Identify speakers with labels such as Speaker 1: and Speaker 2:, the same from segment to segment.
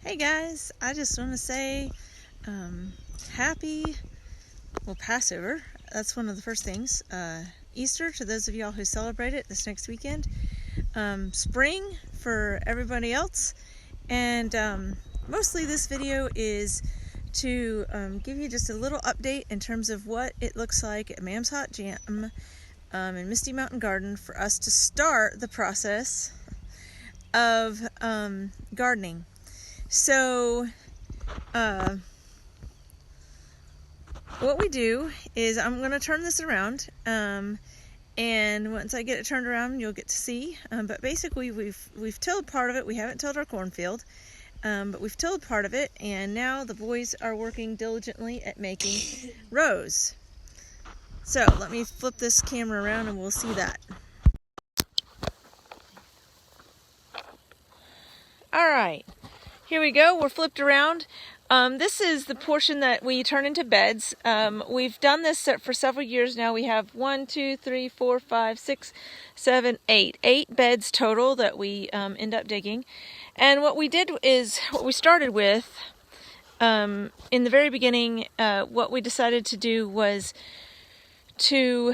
Speaker 1: Hey guys, I just want to say happy, Passover. That's one of the first things. Easter to those of y'all who celebrate it this next weekend. Spring for everybody else. And mostly this video is to give you just a little update in terms of what it looks like at Mam's Hot Jam in Misty Mountain Garden for us to start the process of gardening. So what we do is I'm going to turn this around, and once I get it turned around you'll get to see, but basically we've tilled part of it. We haven't tilled our cornfield, but we've tilled part of it, and now the boys are working diligently at making rows. So let me flip this camera around and we'll see that. Alright, here we go. We're flipped around. This is the portion that we turn into beds. We've done this for several years now. We have 1, 2, 3, 4, 5, 6, 7, 8. 8 beds total that we end up digging. And what we did is, what we started with, in the very beginning, what we decided to do was to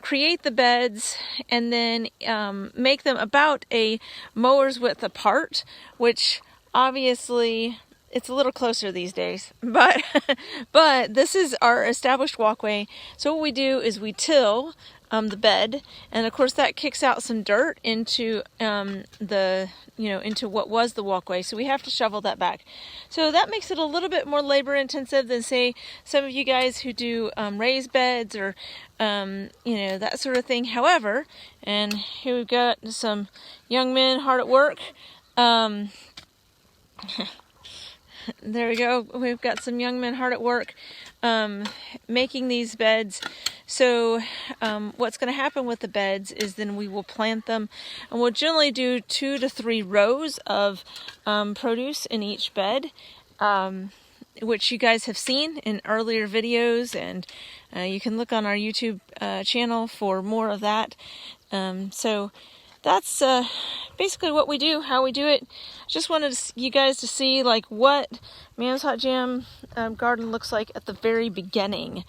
Speaker 1: create the beds and then make them about a mower's width apart, which obviously it's a little closer these days, but but this is our established walkway. So what we do is we till the bed, and of course that kicks out some dirt into into what was the walkway, so we have to shovel that back. So that makes it a little bit more labor intensive than, say, some of you guys who do raised beds or that sort of thing. However, and here we've got some young men hard at work. There we go. We've got some young men hard at work making these beds. So what's going to happen with the beds is then we will plant them, and we'll generally do 2 to 3 rows of produce in each bed, which you guys have seen in earlier videos, and you can look on our YouTube channel for more of that. So that's basically what we do, how we do it. Just wanted you guys to see like what Mam's Hot Jam garden looks like at the very beginning.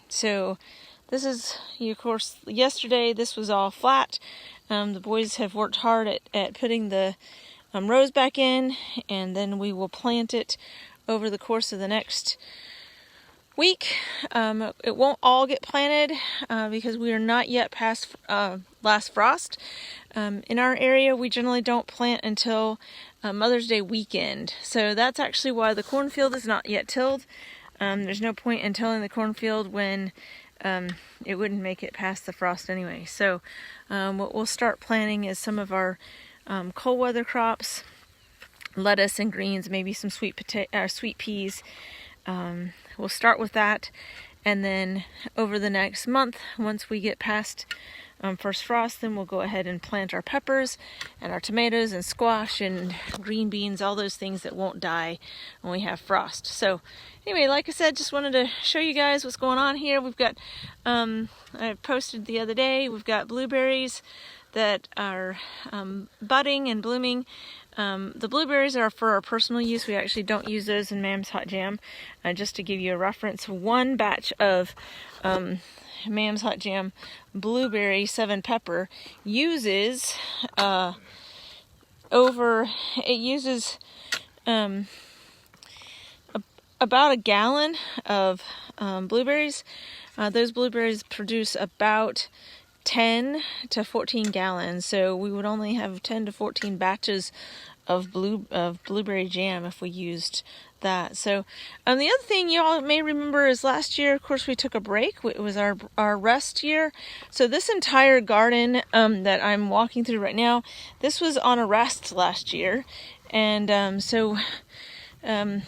Speaker 1: So this is, of course, yesterday this was all flat. The boys have worked hard at putting the rows back in, and then we will plant it over the course of the next week. It won't all get planted because we are not yet past last frost. In our area, we generally don't plant until Mother's Day weekend. So that's actually why the cornfield is not yet tilled. There's no point in tilling the cornfield when it wouldn't make it past the frost anyway. So what we'll start planting is some of our cold weather crops, lettuce and greens, maybe some sweet peas. We'll start with that, and then over the next month, once we get past first frost, then we'll go ahead and plant our peppers and our tomatoes and squash and green beans, all those things that won't die when we have frost. So anyway, like I said, just wanted to show you guys what's going on here. We've got, I posted the other day, we've got blueberries that are budding and blooming. The blueberries are for our personal use. We actually don't use those in Mam's Hot Jam. Just to give you a reference, one batch of Mam's Hot Jam blueberry 7 pepper uses about a gallon of blueberries. Those blueberries produce about 10 to 14 gallons, so we would only have 10 to 14 batches of blueberry jam if we used that. So the other thing you all may remember is last year, of course, we took a break. It was our rest year. So this entire garden that I'm walking through right now, this was on a rest last year. And my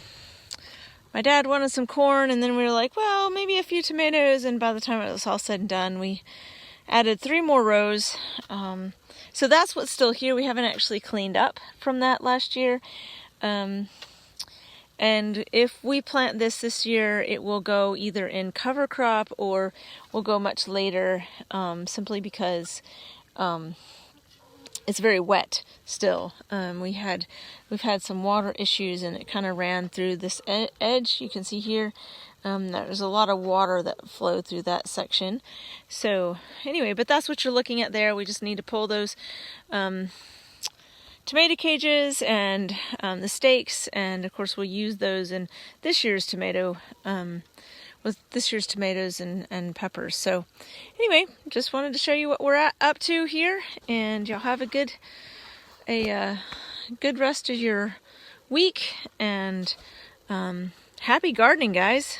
Speaker 1: dad wanted some corn, and then we were like, well, maybe a few tomatoes, and by the time it was all said and done, we added 3 more rows. So that's what's still here. We haven't actually cleaned up from that last year. And if we plant this year, it will go either in cover crop or will go much later, simply because it's very wet still. We've had some water issues, and it kind of ran through this edge. You can see here, there's a lot of water that flowed through that section. So anyway, but that's what you're looking at there. We just need to pull those tomato cages and the stakes, and of course we'll use those in this year's tomato, with this year's tomatoes and peppers. So anyway, just wanted to show you what we're up to here, and y'all have a good rest of your week, and happy gardening, guys.